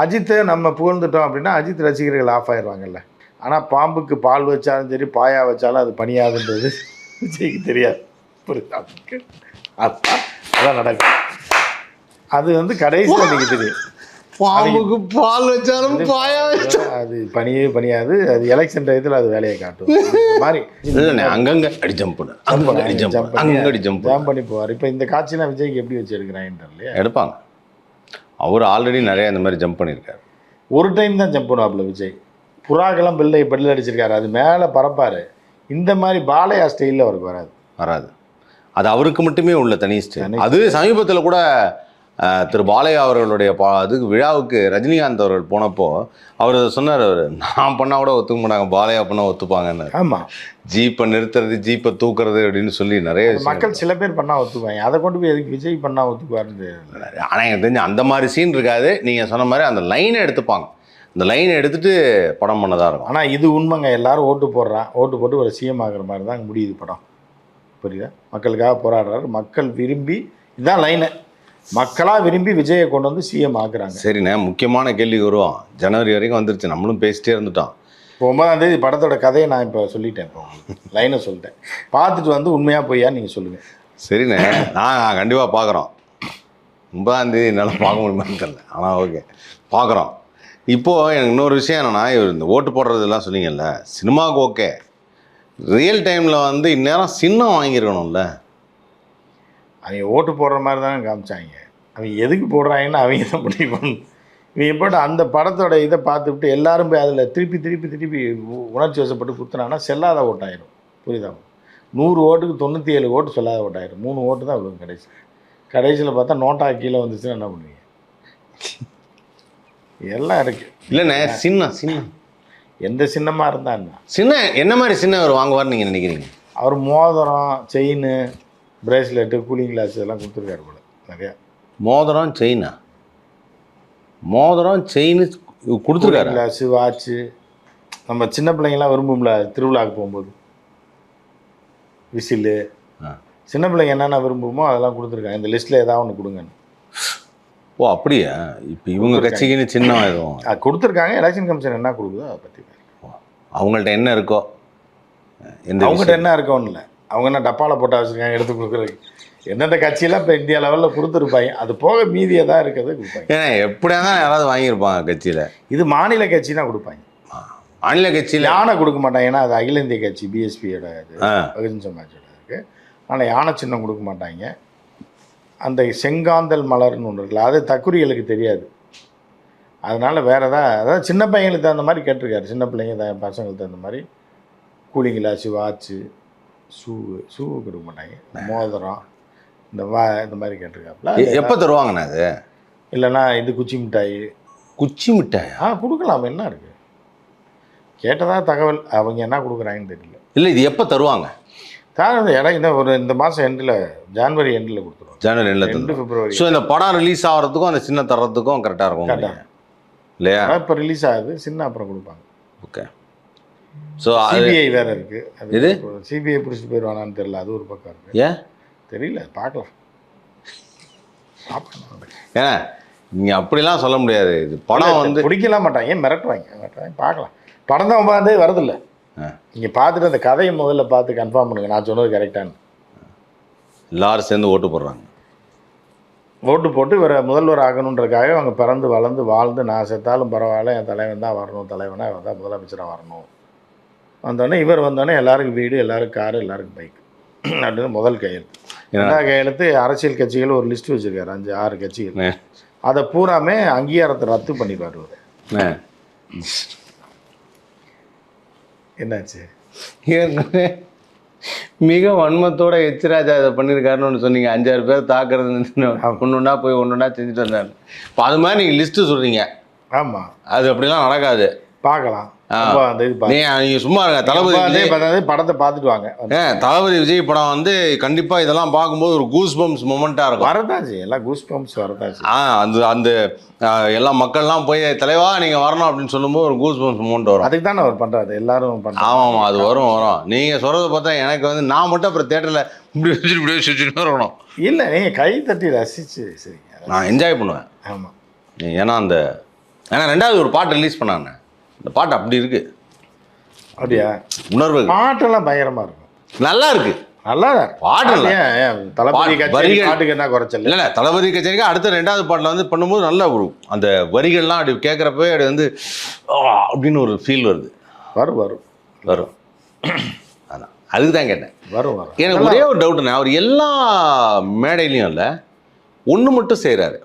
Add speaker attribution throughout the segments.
Speaker 1: அஜித்தை நம்ம புகழ்ந்துட்டோம் அப்படின்னா அஜித் ரசிகர்கள் ஆஃப் ஆயிடுவாங்கல்ல. ஆனால் பாம்புக்கு பால் வச்சாலும் சரி பாயா வச்சாலும் அது பணியாதுன்றது விஜய்க்கு தெரியாது. புரியுதா? அதான் நடக்கும். அது வந்து கடைசியில் நீங்கள் தெரியும்.
Speaker 2: பாம்புக்கு பால் வச்சாலும் பாயா வச்சாலும்
Speaker 1: அது பணியே பணியாது. அது எலெக்ஷன் டயத்தில் அது வேலையை காட்டும். மாதிரி
Speaker 2: அங்கங்க அடி ஜம்ப்
Speaker 1: பண்ணி போவார். இப்போ இந்த காட்சிலாம் விஜய்க்கு எப்படி வச்சு எடுக்கிறாங்கன்னு இல்லையா?
Speaker 2: எடுப்பாங்க. அவர் ஆல்ரெடி நிறைய இந்த மாதிரி ஜம்ப் பண்ணியிருக்காரு.
Speaker 1: ஒரு டைம் தான் ஜம்ப் பண்ணுவாப்புல விஜய். புறாக்கெல்லாம் பெல் அடிச்சிருக்காரு. அது மேலே பறப்பார். இந்த மாதிரி பாலையா ஸ்டைலில் அவருக்கு வராது.
Speaker 2: அது அவருக்கு மட்டுமே உள்ள தனி ஸ்டைல். அது சமீபத்தில் கூட திரு பாலையா அவர்களுடைய அதுக்கு விழாவுக்கு ரஜினிகாந்த் அவர்கள் போனப்போ அவர் சொன்னார், அவர் நான் பண்ணால் கூட ஒத்துக்க மாட்டாங்க, பாலையா பண்ணால் ஒத்துப்பாங்கன்னு.
Speaker 1: ஆமாம்,
Speaker 2: ஜீப்பை நிறுத்துறது, ஜீப்பை தூக்குறது அப்படின்னு சொல்லி நிறைய
Speaker 1: மக்கள் சில பேர் பண்ணால் ஒத்துக்குவாங்க. அதை கொண்டு போய் எதுக்கு விஜய் பண்ணால் ஒத்துக்குவாருன்னு.
Speaker 2: ஆனால் எனக்கு தெரிஞ்சு அந்த மாதிரி சீன் இருக்காது. நீங்கள் சொன்ன மாதிரி அந்த லைனை எடுத்துப்பாங்க. இந்த லைனை எடுத்துகிட்டு படம் பண்ணதாக இருக்கும்.
Speaker 1: ஆனால் இது உண்மைங்க. எல்லாரும் ஓட்டு போட்டு ஒரு சிஎம் ஆகிற மாதிரி தான் முடியுது படம். புரியுதா? மக்களுக்காக போராடுறாரு. மக்கள் விரும்பி, இதுதான் லைனை, மக்களாக விரும்பி விஜயை கொண்டு வந்து சிஎம் ஆக்குறாங்க.
Speaker 2: சரிண்ணே, முக்கியமான கேள்விக்கு வருவோம். ஜனவரி வரைக்கும் வந்துருச்சு, நம்மளும் பேசிட்டே இருந்துட்டோம்.
Speaker 1: இப்போ 9ஆம் தேதி படத்தோட கதையை நான் இப்போ சொல்லிட்டேன். இப்போ லைனை சொல்லிட்டேன். பார்த்துட்டு வந்து உண்மையாக பொய்யான்னு நீங்கள் சொல்லுங்கள்.
Speaker 2: சரிண்ணே, நான் கண்டிப்பாக பார்க்குறோம். 9ஆம் தேதி என்னால் பார்க்க முடியுமான்னு தெரியல, ஆனால் ஓகே பார்க்குறோம். இப்போது எனக்கு இன்னொரு விஷயம் என்னென்னா, இந்த ஓட்டு போடுறதுலாம் சொன்னீங்கல்ல, சினிமாவுக்கு ஓகே, ரியல் டைமில் வந்து இந்நேரம் சின்னம் வாங்கியிருக்கணும்ல.
Speaker 1: அவங்க ஓட்டு போடுற மாதிரி தானே காமிச்சாங்க. அவங்க எதுக்கு போடுறாங்கன்னு அவங்க தான் முடிவு பண்ணணும். இவங்க போட்டு அந்த படத்தோட இதை பார்த்துக்கிட்டு எல்லாரும் போய் அதில் திருப்பி உணர்ச்சி வசப்பட்டு குத்துனாங்கன்னா செல்லாத ஓட்டாயிரும். புரியுதா? 100 ஓட்டுக்கு 97 ஓட்டு சொல்லாத ஓட்டாயிரும். 3 ஓட்டு தான் இவ்வளோ கடைசியில் பார்த்தா நோட்டா கீழே வந்துச்சுன்னா என்ன பண்ணுவீங்க? எல்லாம் இருக்குது.
Speaker 2: இல்லைண்ணே, சின்னம்
Speaker 1: எந்த சின்னமாக இருந்தால்
Speaker 2: என்ன மாதிரி சின்ன அவர் வாங்குவார்னு நீங்கள் நினைக்கிறீங்க?
Speaker 1: அவர் மோதிரம், செயின், பிரேஸ்லெட்டு, கூலிங் கிளாஸ் இதெல்லாம் கொடுத்துருக்காரு போல நிறையா.
Speaker 2: மோதிரம் செயின் கொடுத்துருக்காரு.
Speaker 1: கிளாஸு, வாட்சு, நம்ம சின்ன பிள்ளைங்கள்லாம் விரும்பும்ல திருவிழாவுக்கு போகும்போது விசிலு, சின்ன பிள்ளைங்க என்னென்ன விரும்புமோ அதெல்லாம் கொடுத்துருக்காங்க. இந்த லிஸ்ட்டில் ஏதாவது ஒன்று கொடுங்கன்னு.
Speaker 2: ஓ அப்படியா? இப்போ இவங்க கட்சிக்குன்னு சின்ன எதுவும்
Speaker 1: கொடுத்துருக்காங்க. எலெக்ஷன் கமிஷன் என்ன கொடுக்குதோ அதை பற்றி
Speaker 2: அவங்கள்ட்ட என்ன இருக்கோ,
Speaker 1: அவங்ககிட்ட என்ன இருக்கோன்னு இல்லை, அவங்க என்ன டப்பாவில் போட்டால் வச்சுருக்காங்க எடுத்து கொடுக்குறதுக்கு. எந்தெந்த கட்சியெல்லாம் இப்போ இந்தியா லெவலில் கொடுத்துருப்பாங்க. அது போக மீதியை தான் இருக்கிறது கொடுப்பாங்க.
Speaker 2: ஏன்னா எப்படியா தான் யாராவது வாங்கியிருப்பாங்க கட்சியில்.
Speaker 1: இது மாநில கட்சினா கொடுப்பாங்க.
Speaker 2: மாநில கட்சியில்
Speaker 1: யானை கொடுக்க மாட்டாங்க. ஏன்னா அது அகில இந்திய கட்சி, பிஎஸ்பியோட இது, பகுஜன் சமாஜோட இருக்குது. ஆனால் யானை சின்னம் கொடுக்க மாட்டாங்க. அந்த செங்காந்தல் மலர்னு ஒன்று இருக்குல்ல, அது தக்குரிகளுக்கு தெரியாது. அதனால் வேறு அதாவது சின்ன பையங்களுக்கு தகுந்த மாதிரி கேட்டிருக்காரு. சின்ன பிள்ளைங்க பசங்களுக்கு தகுந்த மாதிரி கூலிங் கிளாஸு, வாட்சு, ஷூ கொடுக்க மாட்டாங்க. மோதிரம், இந்த மாதிரி கேட்டிருக்காப்புல.
Speaker 2: எப்போ தருவாங்கண்ணா அது?
Speaker 1: இல்லைன்னா இது குச்சி மிட்டாயா கொடுக்கலாம். என்ன இருக்குது கேட்டதா தகவல். அவங்க என்ன கொடுக்குறாங்கன்னு தெரியல.
Speaker 2: இல்லை, இது எப்போ தருவாங்க?
Speaker 1: இடம் இந்த மாதம் எண்டில், ஜனவரி எண்டில் கொடுத்துருவோம்.
Speaker 2: ஜனவரி எண்டில், பிப்ரவரி. ஸோ இந்த படம் ரிலீஸ் ஆகிறதுக்கும் அந்த சின்ன தர்றதுக்கும் கரெக்டாக இருக்கும்.
Speaker 1: கரெக்டாக
Speaker 2: இல்லையா?
Speaker 1: இப்போ ரிலீஸ் ஆகுது, சின்ன அப்புறம் கொடுப்பாங்க.
Speaker 2: ஓகே. ஸோ
Speaker 1: சிபிஐ வேறு இருக்குது.
Speaker 2: இது
Speaker 1: சிபிஐ பிடிச்சிட்டு போயிடுவானான்னு தெரியல. அது ஒரு பக்கம் இருக்குது.
Speaker 2: ஏன்
Speaker 1: தெரியல, பார்க்கலாம்.
Speaker 2: ஏன்னா நீங்கள் அப்படிலாம் சொல்ல முடியாது. இது படம் வந்து
Speaker 1: பிடிக்கலாம் மாட்டாங்க, ஏன் மிரட்டுவாங்க. பார்க்கலாம். படம் தான் 9ஆம் தேதி வரதில்ல. நீங்கள் பார்த்துட்டு அந்த கதையை முதல்ல பார்த்து கன்ஃபார்ம் பண்ணுங்கள் நான் சொன்னது கரெக்டானு.
Speaker 2: எல்லாரும் சேர்ந்து ஓட்டு போடுறாங்க.
Speaker 1: ஓட்டு போட்டு இவரை முதல்வர் ஆகணுன்றதுக்காக அவங்க பிறந்து வளர்ந்து வாழ்ந்து, நான் செத்தாலும் பரவாயில்ல, என் தலைவன் தான் வரணும், தலைவனாக இவர் தான் முதலமைச்சராக வரணும். வந்தோடனே இவர் வந்தோடனே எல்லாருக்கும் வீடு, எல்லாருக்கும் காரு, எல்லாருக்கும் பைக் அப்படின்னு முதல் கையெழுத்து. 2ஆவது கையெழுத்து அரசியல் கட்சிகள் ஒரு லிஸ்ட்டு வச்சுருக்காரு, 5-6 கட்சிகள். அதை பூராமே அங்கீகாரத்தை ரத்து பண்ணிடுவார். என்னாச்சு?
Speaker 2: மிக வன்மத்தோட எச்ராஜா அதை பண்ணியிருக்காருன்னு சொன்னீங்க. 5-6 பேர் தாக்குறது ஒன்றுன்னா போய் ஒன்றுனா செஞ்சுட்டு வந்தாரு. இப்போ அது மாதிரி நீங்கள் லிஸ்ட்டு சொல்கிறீங்க.
Speaker 1: ஆமாம்,
Speaker 2: அது அப்படிலாம் நடக்காது.
Speaker 1: பார்க்கலாம்.
Speaker 2: நீங்கள் சும்மா இருங்க. தளபதி
Speaker 1: படத்தை பார்த்துட்டு வாங்க.
Speaker 2: தளபதி விஜய் படம் வந்து கண்டிப்பாக இதெல்லாம் பார்க்கும்போது ஒரு கூஸ் பம்ப்ஸ் மொமெண்ட்டாக இருக்கும்.
Speaker 1: வரதாச்சு, எல்லாம் கூஸ் பம்ப்ஸ் வரதாச்சு.
Speaker 2: அந்த எல்லா மக்கள்லாம் போய் தலைவா நீங்கள் வரணும் அப்படின்னு சொல்லும்போது ஒரு கூஸ் பம்ப்ஸ் மொமெண்ட் வரும்.
Speaker 1: அதுக்கு தானே அவர் பண்ணுறாரு, எல்லாரும் பண்ணுறாங்க.
Speaker 2: ஆமாம், அது வரும். நீங்கள் சொல்கிறத பார்த்தா எனக்கு வந்து நான் மட்டும் அப்புறம் தேட்டரில் இப்படி வச்சுட்டு இருக்கணும்.
Speaker 1: இல்லை, நீங்கள் கை தட்டி ரசிச்சு சரி
Speaker 2: நான் என்ஜாய் பண்ணுவேன்.
Speaker 1: ஆமாம்,
Speaker 2: ஏன்னா அந்த ஆனால் ரெண்டாவது ஒரு பாட்டு ரிலீஸ் பண்ணாங்க, இந்த பாட்டு அப்படி இருக்கு.
Speaker 1: அப்படியா?
Speaker 2: உணர்வு
Speaker 1: பாட்டெல்லாம் பயங்கரமா இருக்கும்,
Speaker 2: நல்லா இருக்கு,
Speaker 1: நல்லா
Speaker 2: பாட்டு நல்லா.
Speaker 1: தளபதி கச்சேரி பாட்டுக்கு என்ன குறைச்சல்
Speaker 2: இல்லை தளபதி கச்சேரிக்கு அடுத்த ரெண்டாவது பாட்டில் வந்து பண்ணும்போது நல்லா ஒரு அந்த வரிகள்லாம் அப்படி கேட்குறப்ப அப்படி வந்து அப்படின்னு ஒரு ஃபீல் வருது.
Speaker 1: வரும் வரும்
Speaker 2: வரும். அதான் அதுக்கு தான் கேட்டேன்.
Speaker 1: வரும் வரும்.
Speaker 2: எனக்கு ஒரே ஒரு டவுட்டுண்ணே, அவர் எல்லா மேடையிலையும் இல்லை, ஒன்று மட்டும் செய்கிறாரு.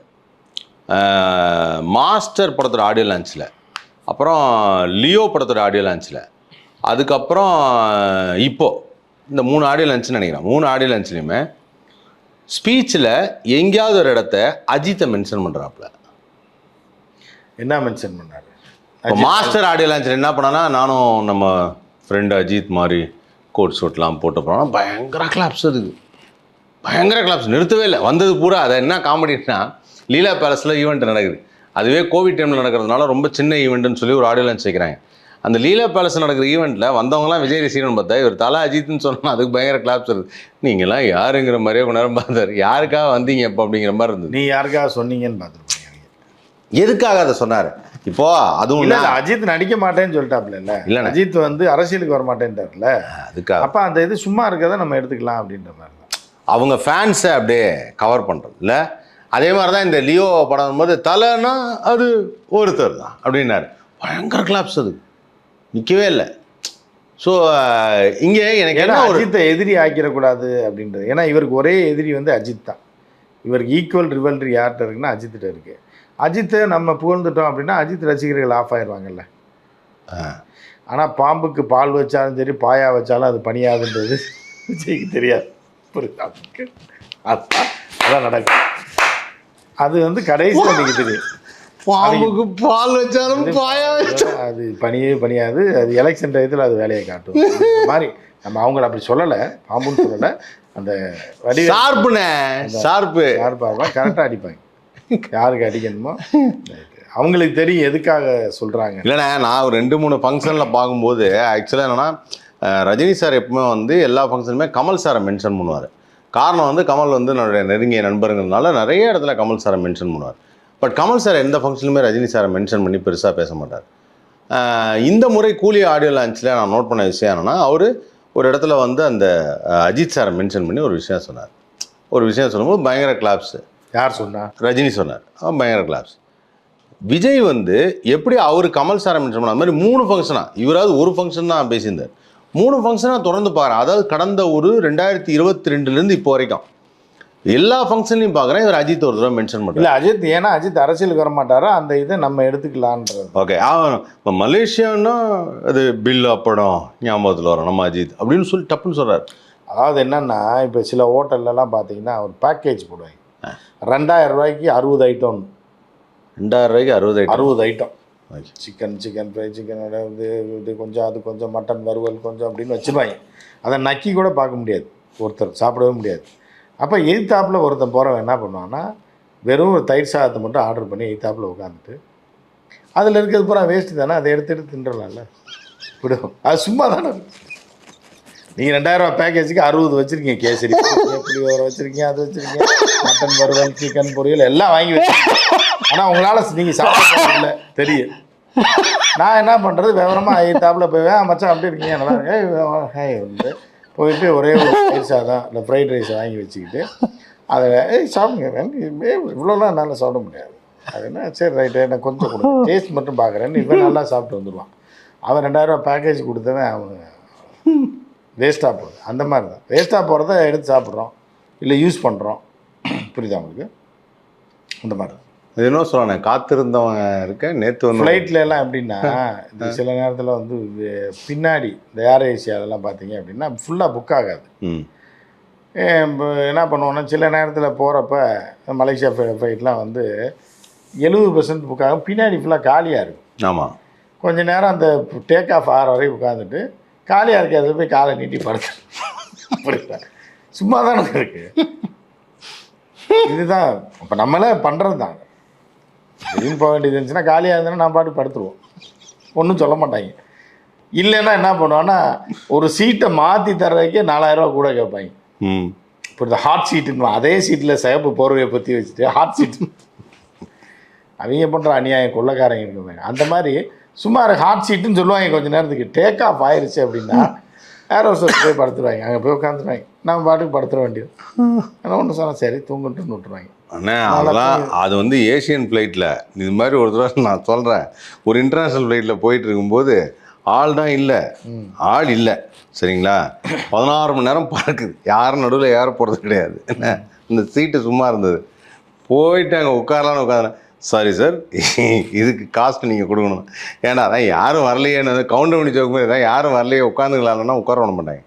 Speaker 2: மாஸ்டர் படத்தோட ஆடியோ லான்ச்சில், அப்புறம் லியோ படத்தோட ஆடியோ லான்ச்சில், அதுக்கப்புறம் இப்போது இந்த 3 ஆடியோ லான்ச்சுன்னு நினைக்கிறேன். 3 ஆடியோ லான்ச்லையுமே ஸ்பீச்சில் எங்கேயாவது ஒரு இடத்த அஜித்தை மென்ஷன் பண்ணுறாப்புல.
Speaker 1: என்ன மென்ஷன் பண்ணார்?
Speaker 2: இப்போ மாஸ்டர் ஆடியோ லான்ச்சில் என்ன பண்ணான்னா, நானும் நம்ம ஃப்ரெண்டு அஜித் மாதிரி கோட் ஷூட்லாம் போட்டு போனோம்னா பயங்கர கிளாப்ஸ், அதுக்கு பயங்கர கிளாப்ஸ் நிறுத்தவே இல்லை. வந்தது பூரா அதை என்ன காமெடினா, லீலா பேலஸில் ஈவெண்ட் நடக்குது, அதுவே கோவிட் டைமில் நடக்கிறதுனால ரொம்ப சின்ன ஈவெண்ட்டுன்னு சொல்லி ஒரு ஆடியோ லான்ச் வைக்கிறாங்க. அந்த லீலா பேலஸ் நடக்கிற ஈவெண்ட்டில் வந்தவங்களாம் விஜய் ரசிகர்னு பார்த்தா, இவர் தலை அஜித்னு சொன்னால் அதுக்கு பயங்கர கிளாப்ஸ் இருக்குது. நீங்களாம் யாருங்கிற மாதிரியே கொஞ்ச நேரம் பார்த்தாரு, யாருக்காக வந்தீங்க இப்போ அப்படிங்கிற மாதிரி இருந்தது.
Speaker 1: நீ யாருக்காக சொன்னீங்கன்னு பார்த்துருப்பீங்க.
Speaker 2: எதுக்காக அதை சொன்னார்? இப்போ அதுவும்
Speaker 1: இல்லை, அஜித் நடிக்க மாட்டேன்னு சொல்லிட்டாப்ல. இல்லை, அஜித் வந்து அரசியலுக்கு வர மாட்டேன்ட்டார்ல, அதுக்காக. அப்போ அந்த இது சும்மா இருக்கிறத நம்ம எடுத்துக்கலாம் அப்படின்ற மாதிரி தான்
Speaker 2: அவங்க ஃபேன்ஸை அப்படியே கவர் பண்ணுறது இல்லை. அதே மாதிரி தான் இந்த லியோ படம் போது தலைன்னா அது ஒருத்தர் தான் அப்படின்னாரு, பயங்கர கிளாப்ஸ், அது நிற்கவே இல்லை. ஸோ இங்கே எனக்கு என்ன,
Speaker 1: அஜித்தை எதிரி ஆக்கிடக்கூடாது அப்படின்றது. ஏன்னா இவருக்கு ஒரே எதிரி வந்து அஜித் தான். இவருக்கு ஈக்குவல் ரிவல்ரி யார்கிட்ட இருக்குன்னா அஜித்திட்ட இருக்குது. அஜித்தை நம்ம புகழ்ந்துட்டோம் அப்படின்னா அஜித் ரசிகர்கள் ஆஃப் ஆயிடுவாங்கல்ல. ஆனால் பாம்புக்கு பால் வச்சாலும் சரி, பாயா வச்சாலும் அது பணியாதுன்றது விஜய்க்கு தெரியாது. அதான் நடக்கும். அது வந்து கடைசியில் எனக்கு தெரியும்.
Speaker 2: பாம்புக்கு பால் வச்சாலும் பாயா வச்சாலும்
Speaker 1: அது பணியே பணியாது. அது எலெக்ஷன் டயத்தில் அது வேலையை காட்டும். இந்த மாதிரி நம்ம அவங்கள அப்படி சொல்லலை, பாம்புன்னு சொல்லலை. அந்த வடி ஷார்ப்பாக கரெக்டாக அடிப்பாங்க, யாருக்கு அடிக்கணுமோ அவங்களுக்கு தெரியும் எதுக்காக சொல்கிறாங்க.
Speaker 2: இல்லைண்ணே, நான் ஒரு 2-3 ஃபங்க்ஷனில் பார்க்கும்போது ஆக்சுவலாக என்னென்னா, ரஜினி சார் எப்பவுமே வந்து எல்லா ஃபங்க்ஷனுமே கமல் சாரை மென்ஷன் பண்ணுவார். காரணம் வந்து கமல் வந்து என்னுடைய நெருங்கிய நண்பர்கள்னால நிறைய இடத்துல கமல் சாரை மென்ஷன் பண்ணுவார். பட் கமல் சார் எந்த ஃபங்க்ஷனுமே ரஜினி சாரை மென்ஷன் பண்ணி பெருசாக பேச மாட்டார். இந்த முறை கூலி ஆடியோ லான்ச்சில் நான் நோட் பண்ண விஷயம் என்னென்னா, அவர் ஒரு இடத்துல வந்து அந்த அஜித் சாரை மென்ஷன் பண்ணி ஒரு விஷயம் சொன்னார். ஒரு விஷயம் சொல்லும்போது பயங்கர கிளாப்ஸு.
Speaker 1: யார் சொன்னார்?
Speaker 2: ரஜினி சொன்னார். பயங்கர கிளாப்ஸ். விஜய் வந்து எப்படி அவர் கமல் சாரை மென்ஷன் பண்ண, அது மாதிரி 3 ஃபங்க்ஷனாக, இவராவது ஒரு ஃபங்க்ஷன் தான் பேசியிருந்தார், 3 ஃபங்க்ஷனாக தொடர்ந்து பார்க்குறேன். அதாவது கடந்த ஒரு 2022 இப்போ வரைக்கும் எல்லா ஃபங்க்ஷன்லையும் பார்க்குறேன், இவர் அஜித் ஒரு தடவை மென்ஷன் பண்ணுறாரு.
Speaker 1: இல்லை அஜித், ஏன்னா அஜித் அரசியலுக்கு வர மாட்டாரோ அந்த இதை நம்ம எடுத்துக்கலான்றது.
Speaker 2: ஓகே, இப்போ மலேசியான்னா அது பில்லா படம் ஞாபகத்தில் வரும் நம்ம அஜித் அப்படின்னு சொல்லி டப்புன்னு சொல்கிறார்.
Speaker 1: அதாவது என்னென்னா, இப்போ சில ஹோட்டல்லலாம் பார்த்தீங்கன்னா ஒரு பேக்கேஜ் போடுவாங்க, 2000 ரூபாய்க்கு 60 ஐட்டம்.
Speaker 2: 2000 ரூபாய்க்கு 60
Speaker 1: ஐட்டம். சிக்கன் ஃப்ரை, சிக்கனோட இது கொஞ்சம், அது கொஞ்சம், மட்டன் வறுவல் கொஞ்சம் அப்படின்னு வச்சுருவாங்க. அதை நக்கி கூட பார்க்க முடியாது, ஒருத்தர் சாப்பிடவே முடியாது. அப்போ எய்த்தாப்பில் ஒருத்தன் போகிறவன் என்ன பண்ணுவான்னா, வெறும் ஒரு தயிர் சாதத்தை மட்டும் ஆர்டர் பண்ணி எய்த்தாப்பில் உட்காந்துட்டு, அதில் இருக்கிறது பூரா வேஸ்ட்டு தானே, அதை எடுத்து தின்றலாம்ல, விடும். அது சும்மா தானே. நீங்கள் 2000 ரூபா பேக்கேஜுக்கு 60 வச்சுருக்கீங்க, கேசரி புளியோரை வச்சுருக்கீங்க, அது வச்சுருக்கீங்க, மட்டன் வறுவல், சிக்கன் பொரியல் எல்லாம் வாங்கி வச்சுருக்கீங்க. ஆனால் உங்களால் நீங்கள் சாப்பிட தெரியும். நான் என்ன பண்ணுறது, விவரமாக எய்த்தாப்பில் போய் மச்சான் அப்படி இருக்கீங்க, நல்லா இருக்கே வந்து போயிட்டு ஒரே ஒரு தயிர் சாதம் இல்லை ஃப்ரைட் ரைஸ் வாங்கி வச்சுக்கிட்டு அதை சாப்பிடுங்க, இவ்வளோலாம் என்னால் சாப்பிட முடியாது. அது என்ன, சரி ரைட்டு, எனக்கு கொஞ்சம் கொடுங்க, டேஸ்ட் மட்டும் பார்க்குறேன்னு இவன் நல்லா சாப்பிட்டு வந்துடுவான். அவன் 2000 ரூபா பேக்கேஜ் கொடுத்தவன் அவன் வேஸ்ட்டாக போகுது. அந்த மாதிரி தான் வேஸ்ட்டாக போகிறத எடுத்து சாப்பிட்றோம், இல்லை யூஸ் பண்ணுறோம். புரியுதா உங்களுக்கு? அந்த மாதிரி தான்.
Speaker 2: இது என்ன சொல்கிறானே, காத்திருந்தவங்க இருக்க நேற்று வந்து
Speaker 1: ஃப்ளைட்டில் எல்லாம் எப்படின்னா, இந்த சில நேரத்தில் வந்து பின்னாடி இந்த ஏர் ஏசியாலெல்லாம் பார்த்தீங்க அப்படின்னா ஃபுல்லாக புக் ஆகாது. என்ன பண்ணுவோன்னா, சில நேரத்தில் போகிறப்ப மலேசியா ஃப்ளைட்லாம் வந்து 70% புக் ஆகும், பின்னாடி ஃபுல்லாக காலியாக இருக்கும்.
Speaker 2: ஆமாம்.
Speaker 1: கொஞ்சம் நேரம் அந்த டேக் ஆஃப் ஆகிற வரைக்கும் உட்காந்துட்டு காலியாக இருக்காது போய் காலை நீட்டி படுத்து புரியுதா, சும்மா தானே இருக்குது. இதுதான் இப்போ நம்மளே பண்ணுறது தான். திடீர்னு போக வேண்டியது இருந்துச்சுன்னா காலியாக இருந்ததுன்னா நான் பாட்டு படுத்துருவோம், ஒன்றும் சொல்ல மாட்டாங்க. இல்லைன்னா என்ன பண்ணுவான்னா, ஒரு சீட்டை மாற்றி தர்றதுக்கே 4000 ரூபா கூட கேட்பாங்க. இப்போ இந்த ஹாட் சீட்டுன்னு, அதே சீட்டில் சிகப்பு போர்வையை பற்றி வச்சுட்டு ஹாட் சீட்டு அவங்க பண்ணுற அநியாயம் கொள்ளைக்காரங்க இருக்குங்க. அந்த மாதிரி சும்மா ஹாட் சீட்டுன்னு சொல்லுவாங்க. கொஞ்சம் நேரத்துக்கு டேக் ஆஃப் ஆயிடுச்சு அப்படின்னா ஏர் ஹோஸ்டஸ் போய் படுத்துருவாங்க. அங்கே போய் உட்காந்துருவாங்க. நம்ம பாட்டுக்கு படுத்துட வேண்டியது. ஆனால் ஒன்று சொன்னால் சரி தூங்கிட்டுன்னு விட்டுருவாங்க.
Speaker 2: அண்ணே அதெல்லாம் அது வந்து ஏஷியன் ஃப்ளைட்டில் இது மாதிரி ஒரு தடவை நான் சொல்கிறேன், ஒரு இன்டர்நேஷ்னல் ஃப்ளைட்டில் போயிட்டு இருக்கும்போது ஆள் தான் இல்லை, ஆள் இல்லை சரிங்களா, 16 மணி நேரம் பறக்குது, யாரும் நடுவில் ஏற போகிறது கிடையாது, என்ன இந்த சீட்டு சும்மா இருந்தது, போயிட்டு அங்கே உட்காரலான்னு உட்காந்துறேன். சாரி சார், இதுக்கு காஸ்ட் நீங்கள் கொடுக்கணும். ஏன்னா அதான் யாரும் வரலையேன்னு கவுண்டர் பண்ணி போது தான் யாரும் வரலையே உட்காந்துக்கலாம்னா உட்கார விட மாட்டாங்க.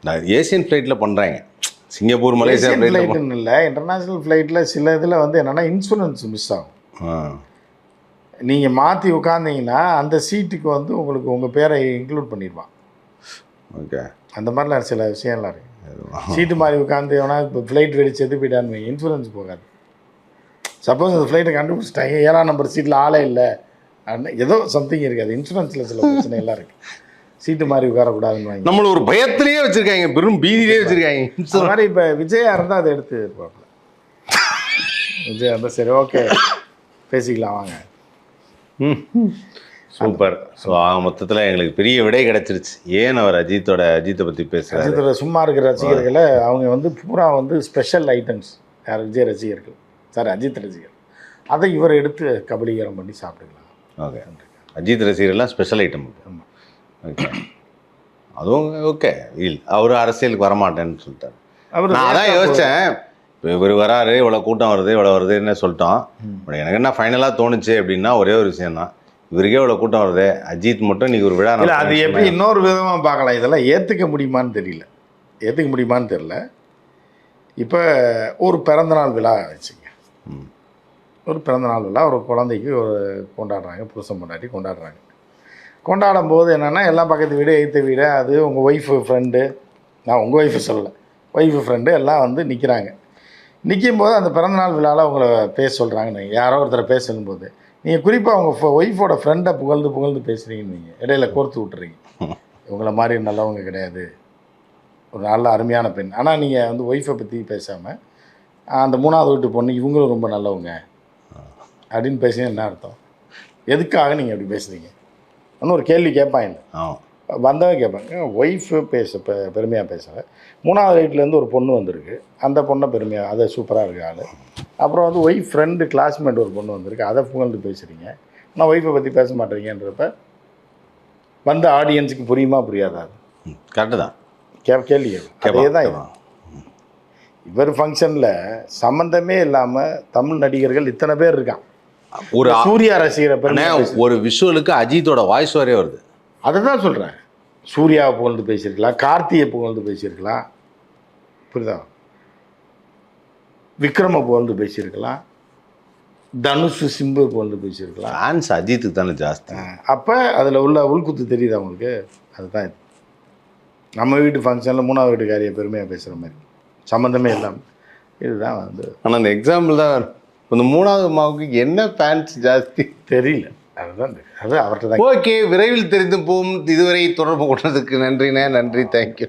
Speaker 2: நான் ஏஷியன் ஃப்ளைட்டில் பண்ணுறாங்க, சிங்கப்பூர் மலேசியா
Speaker 1: ஃப்ளைட்டுன்னு இல்லை, இன்டர்நேஷ்னல் ஃப்ளைட்டில் சில இதில் வந்து என்னென்னா இன்சூரன்ஸ் மிஸ் ஆகும். நீங்கள் மாற்றி உட்காந்திங்கன்னா அந்த சீட்டுக்கு வந்து உங்களுக்கு உங்கள் பேரை இன்க்ளூட் பண்ணிடுவான்.
Speaker 2: ஓகே,
Speaker 1: அந்த மாதிரிலாம் சில விஷயம்லாம் இருக்குது. சீட்டு மாதிரி உட்காந்து எவனா இப்போ ஃப்ளைட் வெடிச்சு செத்து போயிட்டான்னு இன்சூரன்ஸ் போகாது. சப்போஸ் அந்த ஃப்ளைட்டை கண்டுபிடிச்சிட்டாங்க 7ஆம் நம்பர் சீட்டில் ஆளே இல்லை ஏதோ சம்திங் இருக்காது, இன்சூரன்ஸில் சில பிரச்சனைலாம் இருக்குது. சீட்டு மாதிரி உட்காரக்கூடாதுன்னு வாங்கி
Speaker 2: நம்மளை ஒரு பயத்திலேயே வச்சுருக்காங்க, பெரும் பீதியிலே வச்சுருக்காங்க.
Speaker 1: இந்த மாதிரி இப்போ விஜயா இருந்தால் அதை எடுத்து இருப்பாப்புல. விஜயா இருந்தால் சரி ஓகே பேசிக்கலாம் வாங்க.
Speaker 2: சூப்பர். ஸோ மொத்தத்தில் எங்களுக்கு பெரிய விடை கிடச்சிருச்சு ஏன் அவர் அஜித்தை பற்றி பேசுகிறார்.
Speaker 1: அஜித்தோட சும்மா இருக்கிற ரசிகர்களை அவங்க வந்து பூரா வந்து ஸ்பெஷல் ஐட்டம்ஸ், யார் விஜய் ரசிகர்கள் சார் அஜித் ரசிகர், அதை இவர் எடுத்து கபலீகரம் பண்ணி சாப்பிட்டுக்கலாம்.
Speaker 2: ஓகே, அஜித் ரசிகர்லாம் ஸ்பெஷல் ஐட்டம்.
Speaker 1: ஆமாம்,
Speaker 2: ஓகே, அதுவும் ஓகே. இல்லை அவர் அரசியலுக்கு வரமாட்டேன்னு சொல்லிட்டார். நான் அதான் யோசித்தேன், இப்போ இவர் வராரு, இவ்வளோ கூட்டம் வருது, இவ்வளோ வருதுன்னு சொல்லிட்டோம். எனக்கு என்ன ஃபைனலாக தோணுச்சு அப்படின்னா ஒரே ஒரு விஷயந்தான், இவருக்கே இவ்வளோ கூட்டம் வருது, அஜித் மட்டும் இன்றைக்கி ஒரு விழா.
Speaker 1: இல்லை அது எப்படி இன்னொரு விதமாக பார்க்கலாம், இதெல்லாம் ஏற்றுக்க முடியுமான்னு தெரியல, ஏற்றுக்க முடியுமான்னு தெரியல. இப்போ ஒரு பிறந்தநாள் விழா வச்சுங்க, ஒரு பிறந்தநாள் விழா ஒரு குழந்தைக்கு ஒரு கொண்டாடுறாங்க, புருஷன் பொண்டாட்டி கொண்டாடுறாங்க. கொண்டாடும் போது என்னென்னா எல்லாம் பக்கத்து வீடு எய்த்த வீடு, அது உங்கள் ஒய்ஃபு ஃப்ரெண்டு, நான் உங்கள் ஒய்ஃபு சொல்லலை, ஒய்ஃபு ஃப்ரெண்டு எல்லாம் வந்து நிற்கிறாங்க. நிற்கும்போது அந்த பிறந்தநாள் விழாவில் உங்களை பேச சொல்கிறாங்கன்னு யாரோ ஒருத்தரை பேச சொல்லும்போது நீங்கள் குறிப்பாக உங்கள் ஒய்ஃபோட ஃப்ரெண்டை புகழ்ந்து பேசுகிறீங்கன்னு நீங்கள் இடையில கோர்த்து விட்டுறீங்க. இவங்கள மாதிரி நல்லவங்க கிடையாது, ஒரு நல்ல அருமையான பெண். ஆனால் நீங்கள் வந்து ஒய்ஃபை பற்றி பேசாமல் அந்த 3வது வீட்டு பொண்ணு இவங்களும் ரொம்ப நல்லவங்க அப்படின்னு பேசுங்க. என்ன அர்த்தம்? எதுக்காக நீங்கள் அப்படி பேசுகிறீங்க? இன்னும் ஒரு கேள்வி கேட்பாங்க, வந்தவங்க கேட்பாங்க. ஒய்ஃபு பெருமையாக பேசுகிறேன், 3வது வீட்டிலேருந்து ஒரு பொண்ணு வந்திருக்கு, அந்த பொண்ணை பெருமையாக அதை சூப்பராக இருக்குது ஆள். அப்புறம் வந்து ஒய்ஃப் ஃப்ரெண்டு கிளாஸ்மேட் ஒரு பொண்ணு வந்திருக்கு, அதை புகழ்ந்து பேசுகிறீங்க, ஆனால் ஒய்ஃபை பற்றி பேச மாட்டேறீங்கன்றப்ப வந்த ஆடியன்ஸுக்கு புரியுமா புரியாதா? அது
Speaker 2: கரெக்டு தான்,
Speaker 1: கேள்வி அதே தான். இவர் ஃபங்க்ஷனில் சம்மந்தமே இல்லாமல் தமிழ் நடிகர்கள் இத்தனை பேர் இருக்கான். ஒரு சூர்யா ரசிகரை
Speaker 2: ஒரு விஷுவலுக்கு அஜித்தோட வாய்ஸ் வரே வருது.
Speaker 1: அதை தான் சொல்கிறேன், சூர்யாவை புகழ்ந்து பேசியிருக்கலாம், கார்த்தியை புகழ்ந்து பேசியிருக்கலாம், புரியுதா, விக்ரமை புகழ்ந்து பேசியிருக்கலாம், தனுஷ் சிம்பு புகழ்ந்து பேசியிருக்கலாம்.
Speaker 2: ஃபேன்ஸ் அஜித்துக்கு தானே ஜாஸ்தி.
Speaker 1: அப்போ அதில் உள்ள உள்குத்து தெரியுது அவங்களுக்கு. அதுதான் இது நம்ம வீட்டு ஃபங்க்ஷனில் 3வது வீட்டுக்காரியை பெருமையாக பேசுகிற மாதிரி சம்மந்தமே இல்லாமல் இதுதான் வந்து.
Speaker 2: ஆனால் அந்த எக்ஸாம்பிள் தான் இந்த 3வது மாவுக்கு என்ன ஃபேன்ஸ் ஜாஸ்தி
Speaker 1: தெரியல, அதுதான் அது அவர்கிட்ட தான்.
Speaker 2: ஓகே, விரைவில் தெரிந்து போகும். இதுவரை தொடர்பு கொண்டதுக்கு நன்றிண்ணே, நன்றி, தேங்க்யூ.